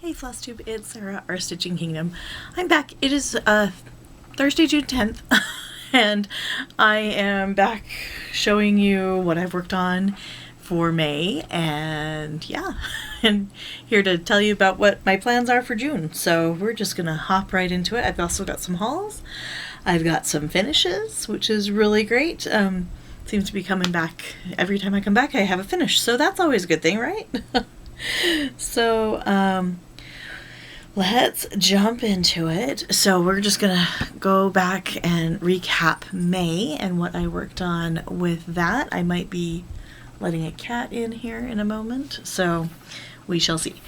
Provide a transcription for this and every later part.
Hey Flosstube, it's Sarah, our Stitching Kingdom. I'm back. It is Thursday, June 10th, and I am back showing you what I've worked on for May, and yeah, and here to tell you about what my plans are for June. So we're just gonna hop right into it. I've also got some hauls. I've got some finishes, which is really great. Seems to be coming back. Every time I come back, I have a finish, so that's always a good thing, right? So, let's jump into it. So we're just gonna go back and recap May and what I worked on with that. I might be letting a cat in here in a moment, so we shall see.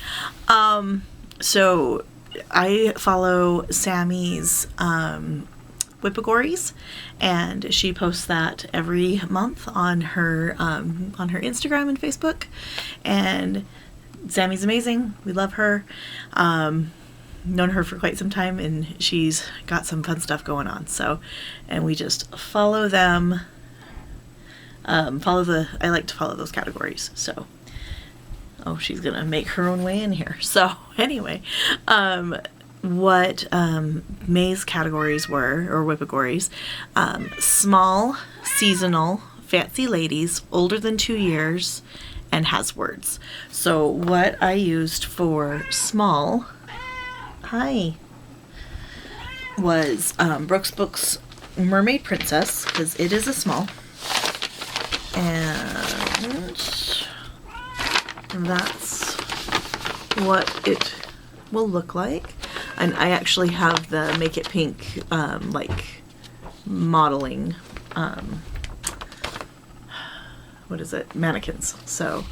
So I follow Sammy's Whippagories, and she posts that every month on her Instagram and Facebook, and Sammy's amazing. We love her. Known her for quite some time, and she's got some fun stuff going on. So, and we just follow them. I like to follow those categories. So, oh, she's gonna make her own way in here. So anyway, what May's categories were, or Whippagories: small, seasonal, fancy ladies, older than 2 years, and has words. So what I used for small, was Brooks Books Mermaid Princess, because it is a small, and that's what it will look like. And I actually have the Make It Pink like modeling mannequins. So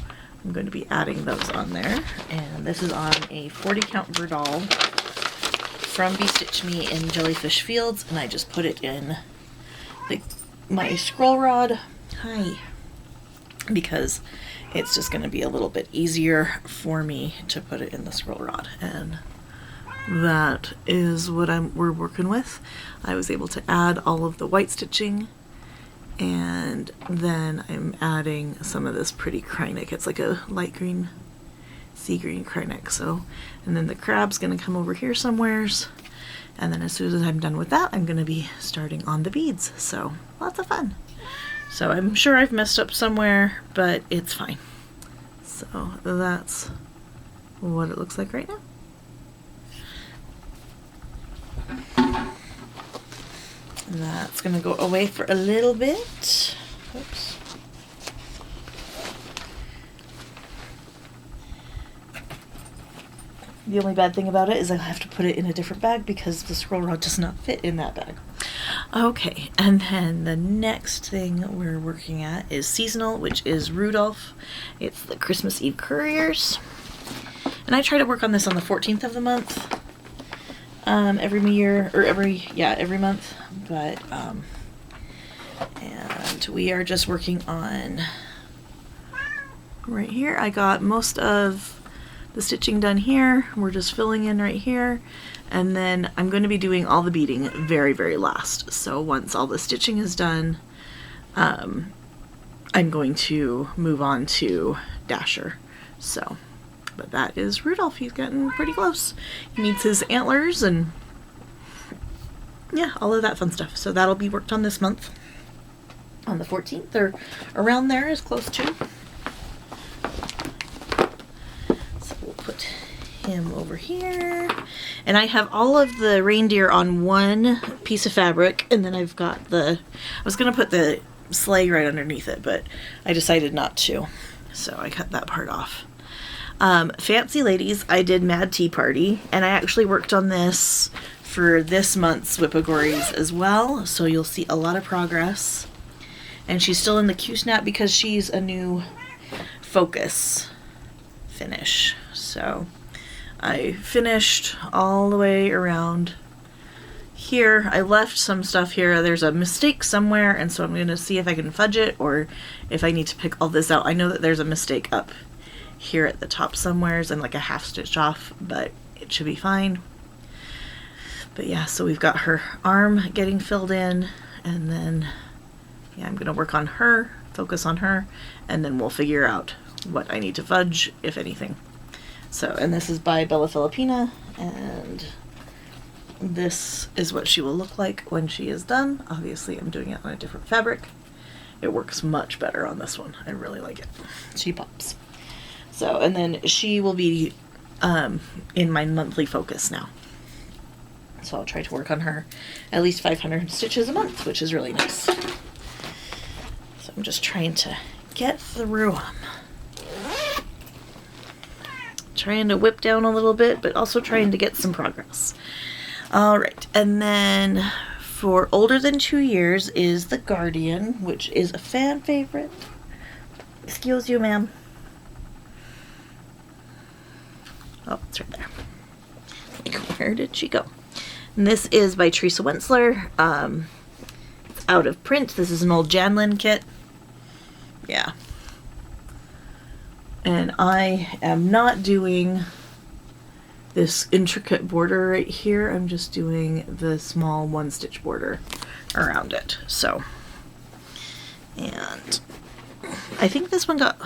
I'm going to be adding those on there. And this is on a 40 count Verdal from Be Stitch Me in Jellyfish Fields, and I just put it in my scroll rod, because it's just going to be a little bit easier for me to put it in the scroll rod. And that is what we're working with. I was able to add all of the white stitching, and then I'm adding some of this pretty Krynic. It's like a light green, sea green Krynic. So, and then the crab's gonna come over here somewheres, and then as soon as I'm done with that, I'm gonna be starting on the beads. So lots of fun. So I'm sure I've messed up somewhere, but it's fine. So that's what it looks like right now. That's going to go away for a little bit. Oops. The only bad thing about it is I have to put it in a different bag because the scroll rod does not fit in that bag. Okay, and then the next thing we're working at is seasonal, which is Rudolph. It's the Christmas Eve Couriers. And I try to work on this on the 14th of the month. Every month, but and we are just working on right here. I got most of the stitching done here. We're just filling in right here, and then I'm going to be doing all the beading very, very last. So once all the stitching is done, I'm going to move on to Dasher. So, but that is Rudolph. He's getting pretty close. He needs his antlers and yeah, all of that fun stuff. So that'll be worked on this month on the 14th, or around there, is close to. So we'll put him over here. And I have all of the reindeer on one piece of fabric, and then I've got I was going to put the sleigh right underneath it, but I decided not to. So I cut that part off. Fancy Ladies, I did Mad Tea Party, and I actually worked on this for this month's Whippagories as well, so you'll see a lot of progress. And she's still in the Q-snap because she's a new focus finish. So I finished all the way around here. I left some stuff here. There's a mistake somewhere, and so I'm going to see if I can fudge it or if I need to pick all this out. I know that there's a mistake up here at the top somewheres and like a half stitch off, but it should be fine. But yeah, so we've got her arm getting filled in, and then yeah, I'm gonna work on her, focus on her, and then we'll figure out what I need to fudge, if anything. So, and this is by Bella Filipina, and this is what she will look like when she is done. Obviously, I'm doing it on a different fabric. It works much better on this one. I really like it. She pops. So, and then she will be in my monthly focus now. So I'll try to work on her at least 500 stitches a month, which is really nice. So I'm just trying to get through them. Trying to whip down a little bit, but also trying to get some progress. All right, and then for older than 2 years is The Guardian, which is a fan favorite. Excuse you, ma'am. Oh, it's right there. Where did she go? And this is by Teresa Wentzler. It's out of print. This is an old Janlin kit. Yeah. And I am not doing this intricate border right here. I'm just doing the small 1-stitch border around it. So, and I think this one got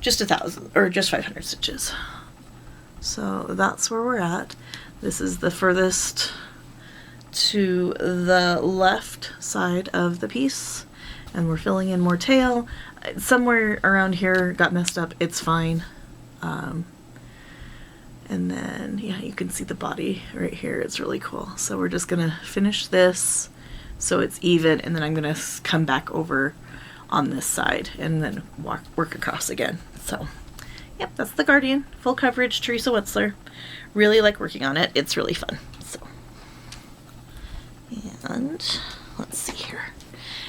just 1,000 or just 500 stitches. So that's where we're at. This is the furthest to the left side of the piece, and we're filling in more tail. Somewhere around here got messed up. It's fine. And then, yeah, you can see the body right here. It's really cool. So we're just gonna finish this so it's even, and then I'm gonna come back over on this side and then work across again. So, yep, that's The Guardian. Full coverage, Teresa Wentzler. Really like working on it. It's really fun. So, and let's see here.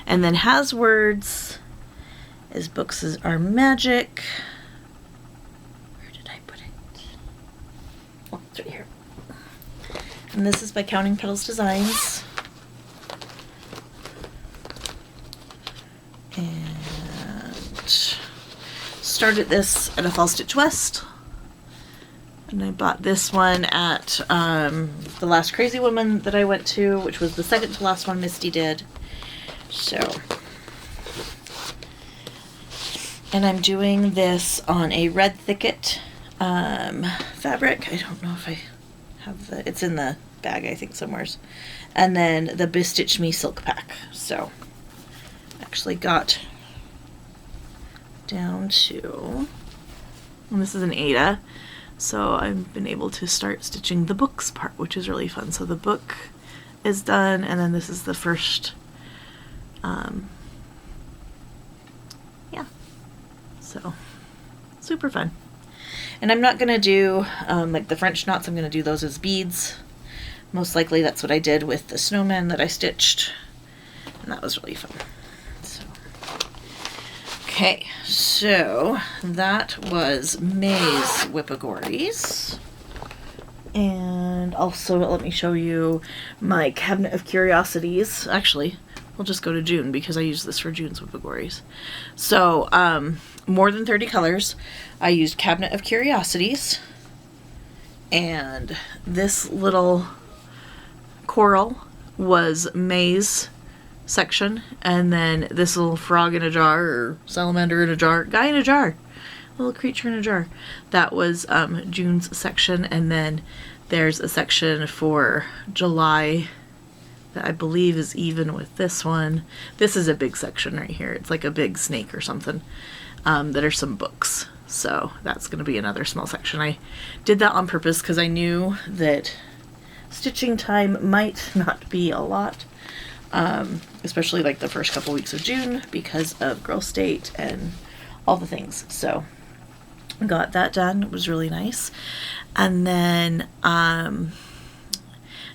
And then Has Words is Books Are Magic. Where did I put it? Oh, it's right here. And this is by Counting Petals Designs. And started this at a Fall Stitch West. And I bought this one at the last Crazy Woman that I went to, which was the second to last one Misty did. So, and I'm doing this on a Red Thicket fabric. I don't know if I have it's in the bag, I think, somewheres. And then the Bestitch Me Silk Pack. So, actually got down to, and this is an Ada. So I've been able to start stitching the books part, which is really fun. So the book is done, and then this is the first, yeah, so super fun. And I'm not going to do, like the French knots, I'm going to do those as beads. Most likely that's what I did with the snowman that I stitched, and that was really fun. So, okay, so that was May's Whippagories. And also let me show you my Cabinet of Curiosities. Actually, we'll just go to June because I use this for June's Whippagories. So, more than 30 colors. I used Cabinet of Curiosities. And this little coral was May's section, and then this little frog in a jar, or salamander in a jar, guy in a jar, little creature in a jar, that was June's section. And then there's a section for July that I believe is even with this one. This is a big section right here. It's like a big snake or something. That are some books, so that's going to be another small section. I did that on purpose because I knew that stitching time might not be a lot, especially like the first couple weeks of June because of Girl State and all the things. So I got that done. It was really nice. And then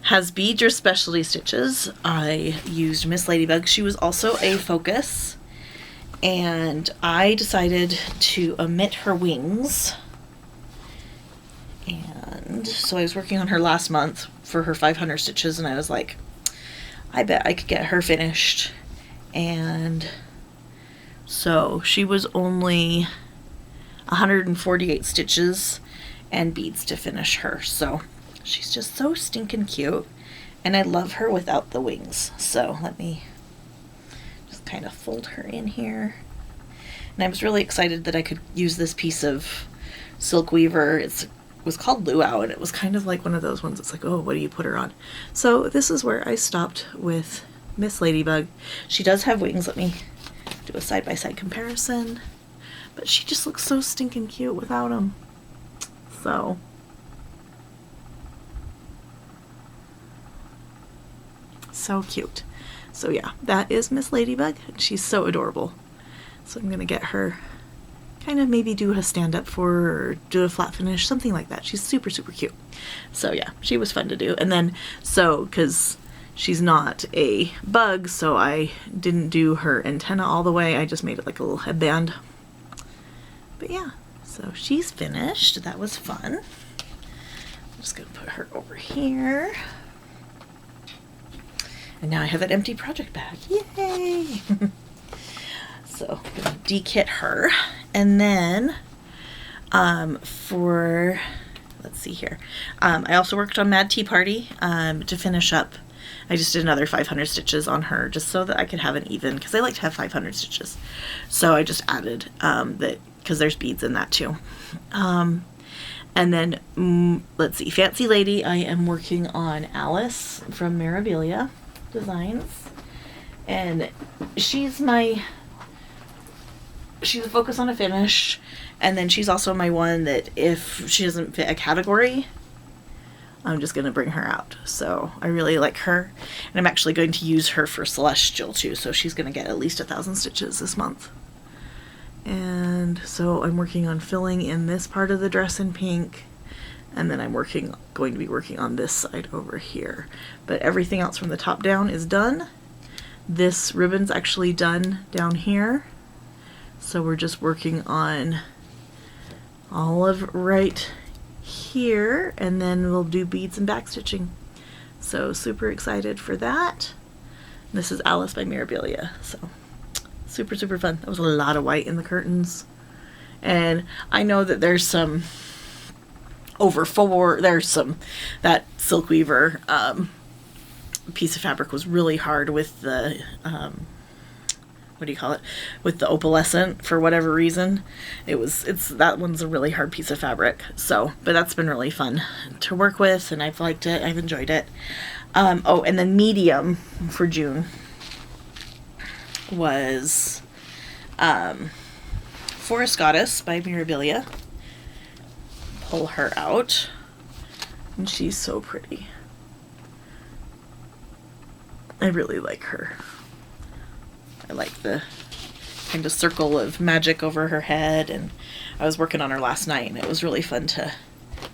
Has Beads or Specialty Stitches, I used Miss Ladybug. She was also a focus, and I decided to omit her wings. And so I was working on her last month for her 500 stitches, and I was like, I bet I could get her finished. And so she was only 148 stitches and beads to finish her. So she's just so stinking cute, and I love her without the wings. So let me just kind of fold her in here. And I was really excited that I could use this piece of silk weaver. It was called Luau, and it was kind of like one of those ones. It's like, oh, what do you put her on? So this is where I stopped with Miss Ladybug. She does have wings. Let me do a side-by-side comparison. But she just looks so stinking cute without them. So cute. So yeah, that is Miss Ladybug. She's so adorable. So I'm gonna get her, kind of maybe do a stand-up for her, or do a flat finish, something like that. She's super, super cute. So yeah, she was fun to do. And then, so, because she's not a bug, so I didn't do her antenna all the way. I just made it like a little headband. But yeah, so she's finished. That was fun. I'm just gonna put her over here. And now I have an empty project bag. Yay! So I'm gonna de-kit her. And then for, let's see here. I also worked on Mad Tea Party to finish up. I just did another 500 stitches on her just so that I could have an even, because I like to have 500 stitches. So I just added that, because there's beads in that too. And then, let's see, Fancy Lady, I am working on Alice from Mirabilia Designs. And she's a focus on a finish. And then she's also my one that if she doesn't fit a category, I'm just going to bring her out. So I really like her. And I'm actually going to use her for Celestial too. So she's going to get at least 1,000 stitches this month. And so I'm working on filling in this part of the dress in pink. And then I'm going to be working on this side over here. But everything else from the top down is done. This ribbon's actually done down here. So we're just working on all of right here, and then we'll do beads and back stitching. So super excited for that. This is Alice by Mirabilia. So super, super fun. That was a lot of white in the curtains. And I know that there's some that silk weaver piece of fabric was really hard with the what do you call it, with the opalescent for whatever reason. That one's a really hard piece of fabric. So, but that's been really fun to work with, and I've liked it. I've enjoyed it. Oh, and then medium for June was Forest Goddess by Mirabilia. Pull her out, and she's so pretty. I really like her. I like the kind of circle of magic over her head, and I was working on her last night, and it was really fun to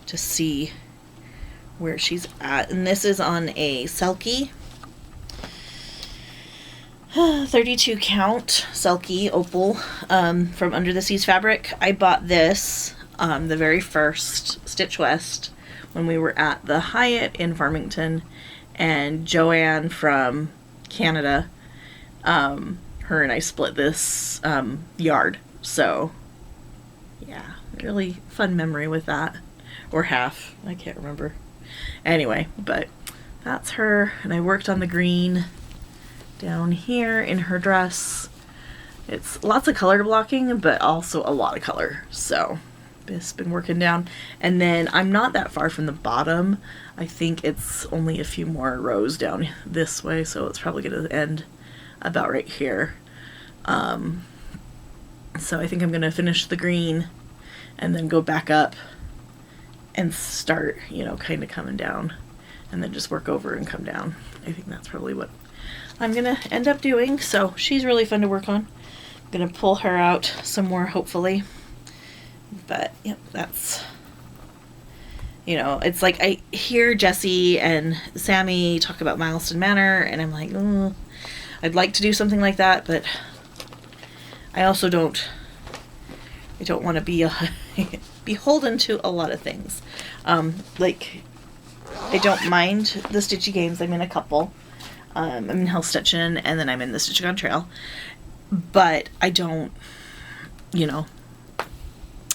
see where she's at. And this is on a Selkie 32 count Selkie opal from Under the Seas fabric. I bought this the very first Stitch West when we were at the Hyatt in Farmington, and Joanne from Canada, her and I split this yard. So yeah, really fun memory with that, or half, I can't remember. Anyway, but that's her, and I worked on the green down here in her dress. It's lots of color blocking, but also a lot of color. So just been working down. And then I'm not that far from the bottom. I think it's only a few more rows down this way, so it's probably going to end about right here. So I think I'm going to finish the green and then go back up and start, kind of coming down, and then just work over and come down. I think that's probably what I'm going to end up doing. So she's really fun to work on. I'm going to pull her out some more, hopefully. But, yep, that's, it's like I hear Jessie and Sammy talk about Milestone Manor, and I'm like, I'd like to do something like that, but I also don't want to be beholden to a lot of things. Like, I don't mind the Stitchy games. I'm in a couple. I'm in Hell Stitchin', and then I'm in the Stitch-A-Gone Trail. But I don't,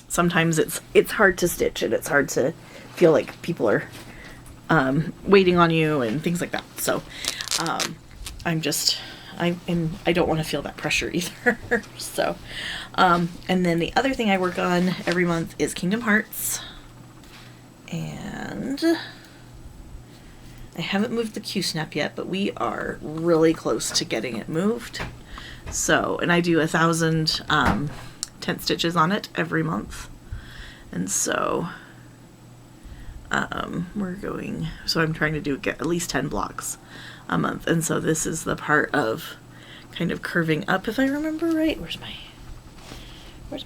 sometimes it's hard to stitch, and it's hard to feel like people are waiting on you and things like that. So I'm I don't want to feel that pressure either. So, and then the other thing I work on every month is Kingdom Hearts. And I haven't moved the Q-snap yet, but we are really close to getting it moved. So, and I do 1,000 tent stitches on it every month. And so so I'm trying to get at least 10 blocks a month. And so this is the part of kind of curving up, if I remember right. Where's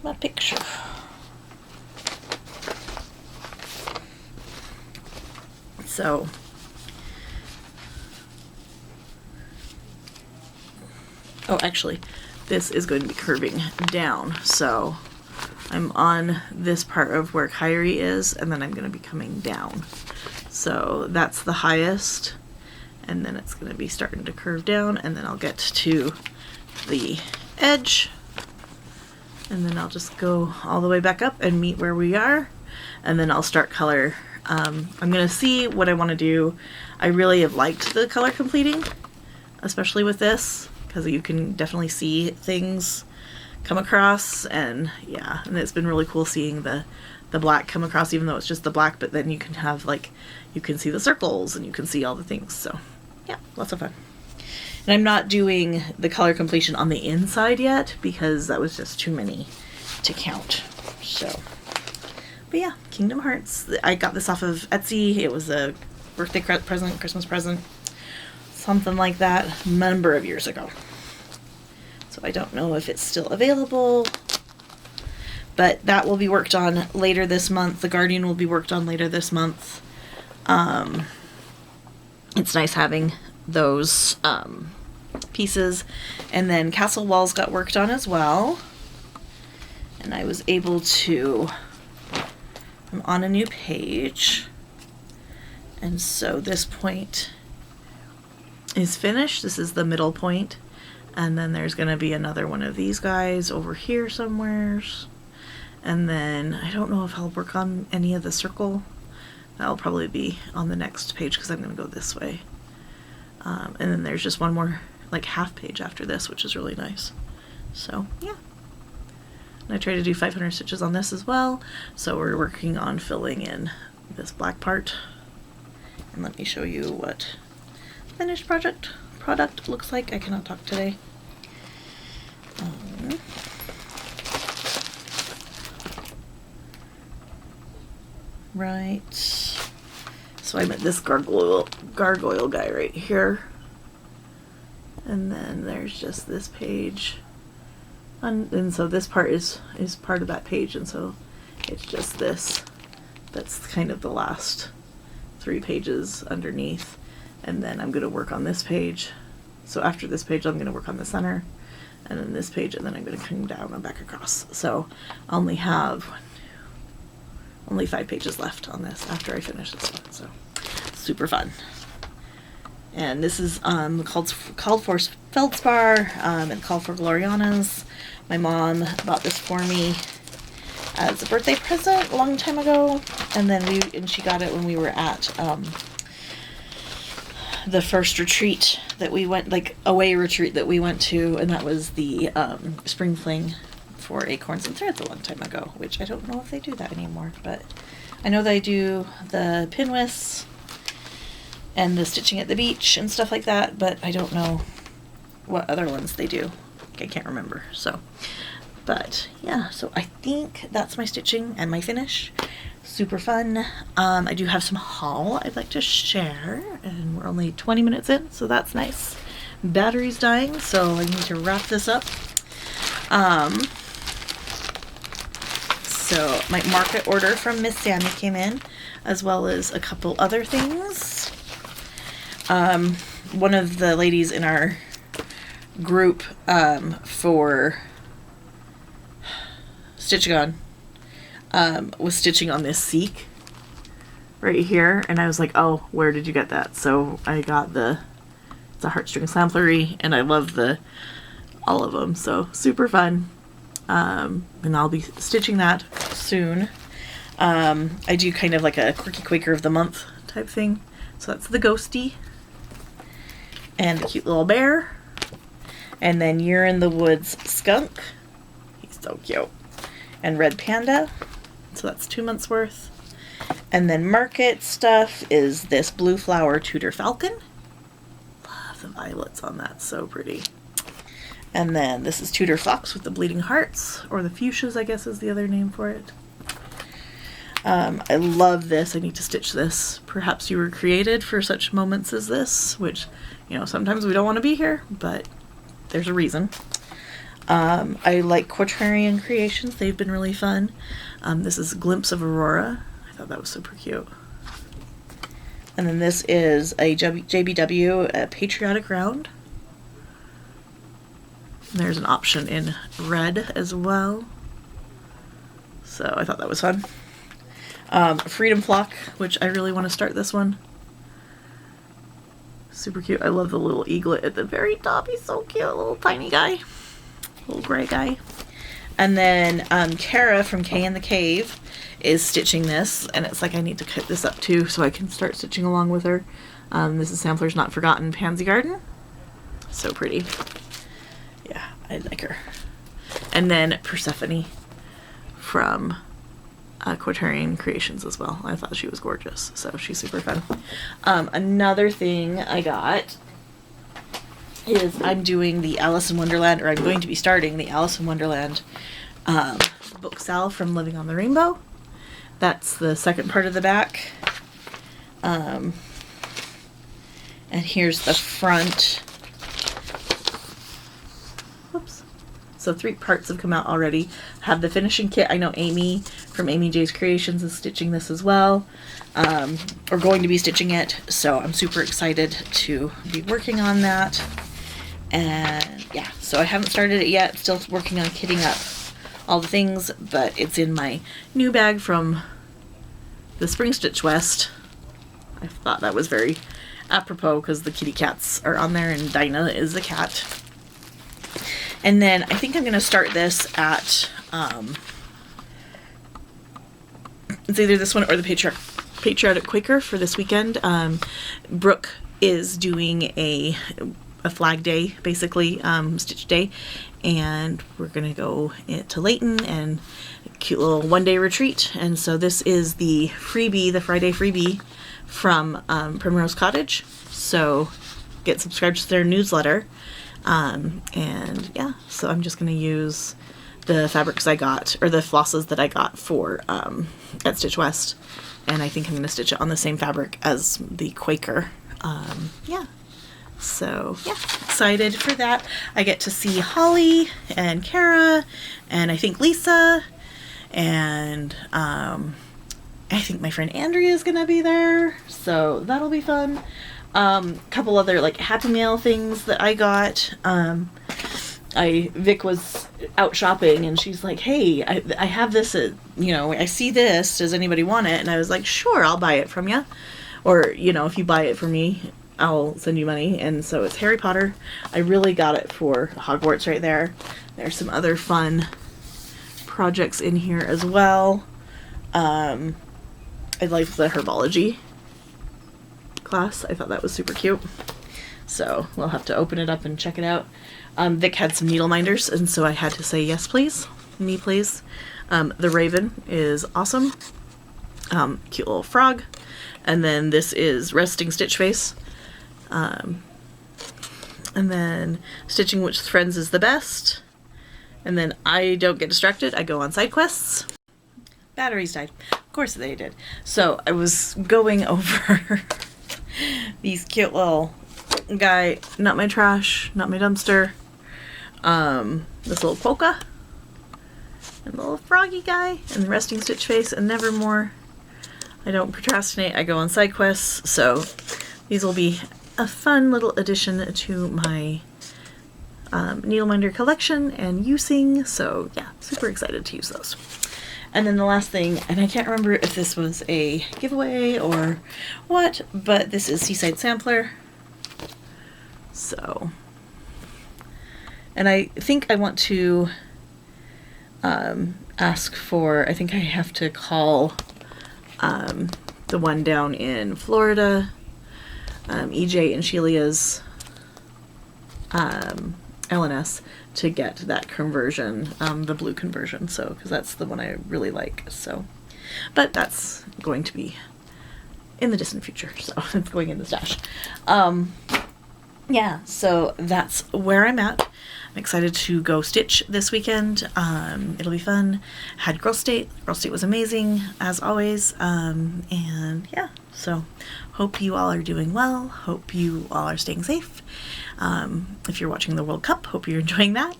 my picture? So oh, actually, this is going to be curving down. So I'm on this part of where Kyrie is, and then I'm going to be coming down. So that's the highest, and then it's going to be starting to curve down, and then I'll get to the edge, and then I'll just go all the way back up and meet where we are, and then I'll start color. I'm going to see what I want to do. I really have liked the color completing, especially with this, because you can definitely see things come across, and yeah, and it's been really cool seeing the black come across, even though it's just the black, but then you can have like, you can see the circles and you can see all the things. So yeah, lots of fun. And I'm not doing the color completion on the inside yet because that was just too many to count. So, but yeah, Kingdom Hearts. I got this off of Etsy. It was a birthday present, Christmas present, something like that, a number of years ago. So I don't know if it's still available, but that will be worked on later this month. The Guardian will be worked on later this month. It's nice having those pieces. And then Castle Walls got worked on as well. And I was able to, I'm on a new page. And so this point is finished. This is the middle point. And then there's going to be another one of these guys over here somewheres. And then I don't know if I'll work on any of the circle. That'll probably be on the next page because I'm going to go this way. And then there's just one more like half page after this, which is really nice. So yeah. And I try to do 500 stitches on this as well. So we're working on filling in this black part. And let me show you what finished product looks like. I cannot talk today. Right. So I'm at this gargoyle guy right here. And then there's just this page. And so this part is part of that page, and so it's just this. That's kind of the last 3 pages underneath. And then I'm going to work on this page. So after this page, I'm going to work on the center, and then this page, and then I'm going to come down and back across. So I only have only 5 pages left on this after I finish this one. So super fun. And this is called for Feldspar and called for Gloriana's. My mom bought this for me as a birthday present a long time ago, and then she got it when we were at the first retreat that we went, like away retreat that we went to, and that was the Spring Fling for Acorns and Threads a long time ago, which I don't know if they do that anymore, but I know they do the pinwhists and the stitching at the beach and stuff like that, but I don't know what other ones they do. I can't remember. So, but yeah, so I think that's my stitching and my finish. Super fun. I do have some haul I'd like to share, and we're only 20 minutes in, so that's nice. Battery's dying, so I need to wrap this up. So my market order from Miss Sammy came in, as well as a couple other things. One of the ladies in our group for Stitching On was stitching on this Seek right here, and I was like, oh, where did you get that? So I got it's a heartstring samplery, and I love all of them, so super fun. And I'll be stitching that soon. I do kind of like a Quirky Quaker of the Month type thing. So that's the Ghosty and the cute little bear. And then You're in the Woods Skunk. He's so cute. And Red Panda. So that's 2 months worth. And then Market stuff is this Blue Flower Tudor Falcon. Love the violets on that. So pretty. And then this is Tudor Fox with the Bleeding Hearts. Or the Fuchsias, I guess is the other name for it. I love this. I need to stitch this. Perhaps you were created for such moments as this, which, you know, sometimes we don't want to be here, but there's a reason. I like Quatrain Creations. They've been really fun. This is Glimpse of Aurora. I thought that was super cute. And then this is a JBW, a Patriotic Round. And there's an option in red as well. So I thought that was fun. Freedom Flock, which I really want to start this one. Super cute. I love the little eaglet at the very top. He's so cute. Little tiny guy. Little gray guy. And then Kara from Kay in the Cave is stitching this. And it's like I need to cut this up too so I can start stitching along with her. This is Sampler's Not Forgotten Pansy Garden. So pretty. Yeah, I like her. And then Persephone from Quatrain Creations as well. I thought she was gorgeous, so she's super fun. Another thing I got is I'm doing the Alice in Wonderland, or I'm going to be starting the Alice in Wonderland book sal from Living on the Rainbow. That's the second part of the back. And here's the front. Whoops. So 3 parts have come out already. Have the finishing kit. I know Amy from Amy J's Creations is stitching this as well, or going to be stitching it. So I'm super excited to be working on that. And yeah, so I haven't started it yet. Still working on kitting up all the things, but it's in my new bag from the Spring Stitch West. I thought that was very apropos because the kitty cats are on there and Dinah is the cat. And then I think I'm going to start this at, it's either this one or the Patriotic Quaker for this weekend. Brooke is doing a flag day, basically, stitch day. And we're going to go to Layton and a cute little one-day retreat. And so this is the freebie, the Friday freebie from Primrose Cottage. So get subscribed to their newsletter. And yeah, so I'm just going to use the fabrics I got, or the flosses that I got for at Stitch West. And I think I'm going to stitch it on the same fabric as the Quaker. Yeah. So yeah, excited for that. I get to see Holly and Kara and I think Lisa and I think my friend Andrea is gonna be there, so that'll be fun. Couple other like Happy Mail things that I got. Vic was out shopping and she's like, hey, I have this, you know, I see this, does anybody want it? And I was like, sure, I'll buy it from you. Or, you know, if you buy it for me, I'll send you money. And so it's Harry Potter. I really got it for Hogwarts right there. There's some other fun projects in here as well. I like the herbology class. I thought that was super cute. So we'll have to open it up and check it out. Vic had some needle minders, and so I had to say yes, please. Me, please. The Raven is awesome. Cute little frog. And then this is Resting Stitch Face. And then Stitching Which Friends is the Best. And then I don't get distracted. I go on side quests. Batteries died. Of course they did. So I was going over these cute little guy, not my trash, not my dumpster. This little polka. And the little froggy guy. And the Resting Stitch Face and Nevermore. I don't procrastinate. I go on side quests. So these will be a fun little addition to my needleminder collection and using. So yeah, super excited to use those. And then the last thing, and I can't remember if this was a giveaway or what, but this is Seaside Sampler. So, and I think I want to ask for, I think I have to call the one down in Florida, EJ and Shelia's LNS to get that conversion, the blue conversion. So, because that's the one I really like. So, but that's going to be in the distant future. So it's going in the stash. Yeah, so that's where I'm at. I'm excited to go stitch this weekend. It'll be fun. Had Girl State. Girl State was amazing, as always. And yeah, so hope you all are doing well. Hope you all are staying safe. If you're watching the World Cup, hope you're enjoying that.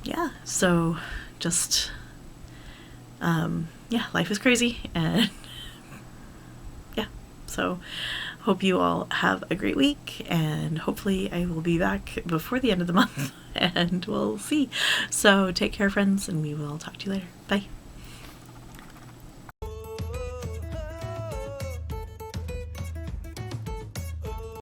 Yeah, so just, yeah, life is crazy. And yeah, so hope you all have a great week, and hopefully I will be back before the end of the month, and we'll see. So take care, friends, and we will talk to you later. Bye.